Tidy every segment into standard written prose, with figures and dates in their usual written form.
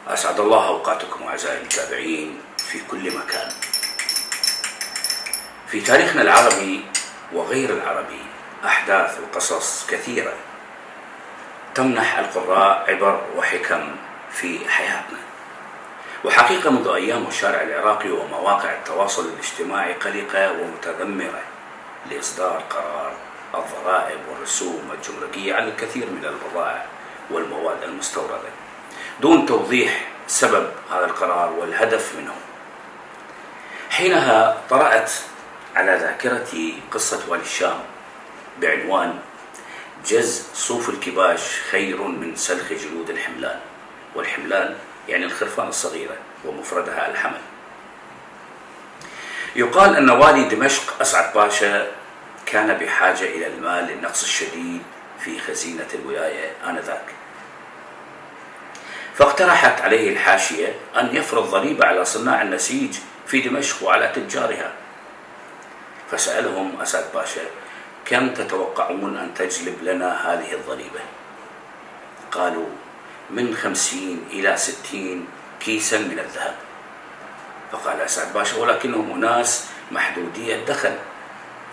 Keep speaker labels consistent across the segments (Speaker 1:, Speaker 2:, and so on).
Speaker 1: أسعد الله أوقاتكم أعزائي المتابعين في كل مكان. في تاريخنا العربي وغير العربي أحداث وقصص كثيرة تمنح القراء عبر وحكم في حياتنا. وحقيقة منذ أيام الشارع العراقي ومواقع التواصل الاجتماعي قلقة ومتذمرة لإصدار قرار الضرائب والرسوم الجمركية على الكثير من البضائع والمواد المستوردة دون توضيح سبب هذا القرار والهدف منه. حينها طرأت على ذاكرتي قصة والي الشام بعنوان جز صوف الكباش خير من سلخ جلود الحملان، والحملان يعني الخرفان الصغيرة ومفردها الحمل. يقال أن والي دمشق أسعد باشا كان بحاجة إلى المال للنقص الشديد في خزينة الولاية آنذاك، فاقترحت عليه الحاشية أن يفرض ضريبة على صناع النسيج في دمشق وعلى تجارها. فسألهم أسعد باشا: كم تتوقعون أن تجلب لنا هذه الضريبة؟ قالوا: من 50 إلى 60 كيسا من الذهب. فقال أسعد باشا: ولكنهم أناس محدودي الدخل،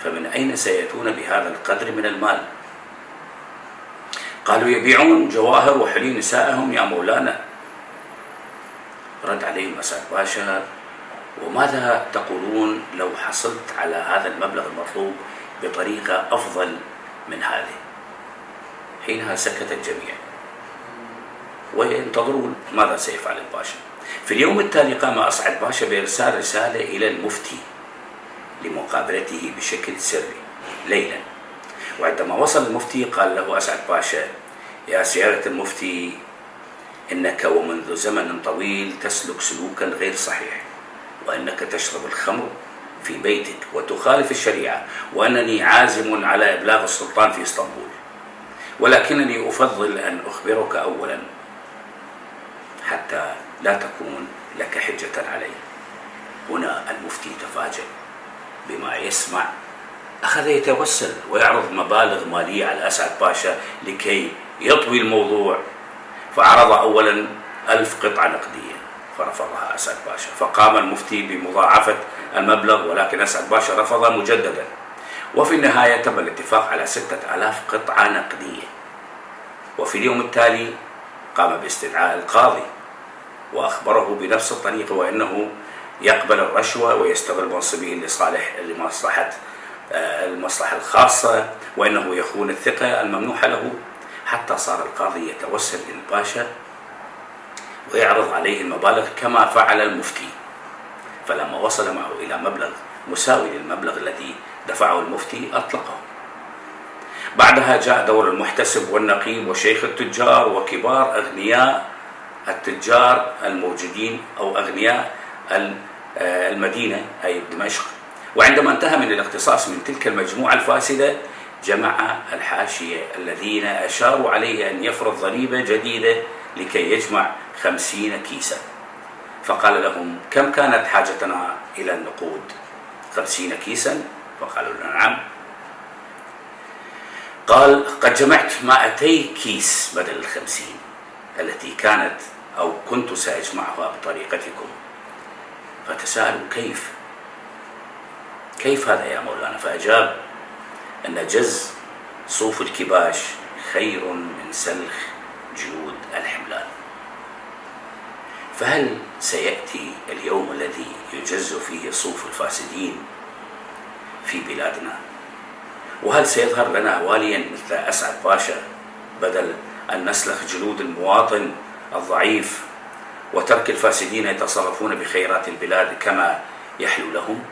Speaker 1: فمن أين سيأتون بهذا القدر من المال؟ قالوا: يبيعون جواهر وحلي نسائهم يا مولانا. رد عليهم أسعد باشا: وماذا تقولون لو حصلت على هذا المبلغ المطلوب بطريقة أفضل من هذه؟ حينها سكت الجميع وينتظرون ماذا سيفعل الباشا. في اليوم التالي قام أسعد باشا بإرسال رسالة إلى المفتي لمقابلته بشكل سري ليلا. وعندما وصل المفتي قال له أسعد باشا: يا سيادة المفتي، إنك ومنذ زمن طويل تسلك سلوكا غير صحيح، وأنك تشرب الخمر في بيتك وتخالف الشريعة، وأنني عازم على إبلاغ السلطان في اسطنبول، ولكنني أفضل أن أخبرك أولا حتى لا تكون لك حجة علي. هنا المفتي تفاجأ بما يسمع، أخذ يتوسل ويعرض مبالغ مالية على أسعد باشا لكي يطوي الموضوع. فعرض أولا 1000 قطعة نقدية فرفضها أسعد باشا، فقام المفتي بمضاعفة المبلغ، ولكن أسعد باشا رفض مجددا. وفي النهاية تم الاتفاق على 6000 قطعة نقدية. وفي اليوم التالي قام باستدعاء القاضي وأخبره بنفس الطريقة، وأنه يقبل الرشوة ويستغل منصبه المصلحة الخاصة، وأنه يخون الثقة الممنوحة له، حتى صار القاضي يتوسل للباشا ويعرض عليه المبالغ كما فعل المفتي. فلما وصل معه إلى مبلغ مساوي للمبلغ الذي دفعه المفتي أطلقه. بعدها جاء دور المحتسب والنقيب وشيخ التجار وكبار أغنياء التجار الموجودين أو أغنياء المدينة أي دمشق. وعندما انتهى من الاقتصاص من تلك المجموعة الفاسدة، جمع الحاشية الذين أشاروا عليه أن يفرض ضريبة جديدة لكي يجمع 50 كيسا. فقال لهم: كم كانت حاجتنا إلى النقود؟ 50 كيسا؟ فقالوا له: نعم. قال: قد جمعت 200 كيس بدل 50 التي كانت أو كنت سأجمعها بطريقتكم. فتساءلوا: كيف هذا يا مولانا؟ فأجاب أن جز صوف الكباش خير من سلخ جلود الحملان. فهل سيأتي اليوم الذي يجز فيه صوف الفاسدين في بلادنا؟ وهل سيظهر لنا واليا مثل أسعد باشا بدل أن نسلخ جلود المواطن الضعيف وترك الفاسدين يتصرفون بخيرات البلاد كما يحلو لهم؟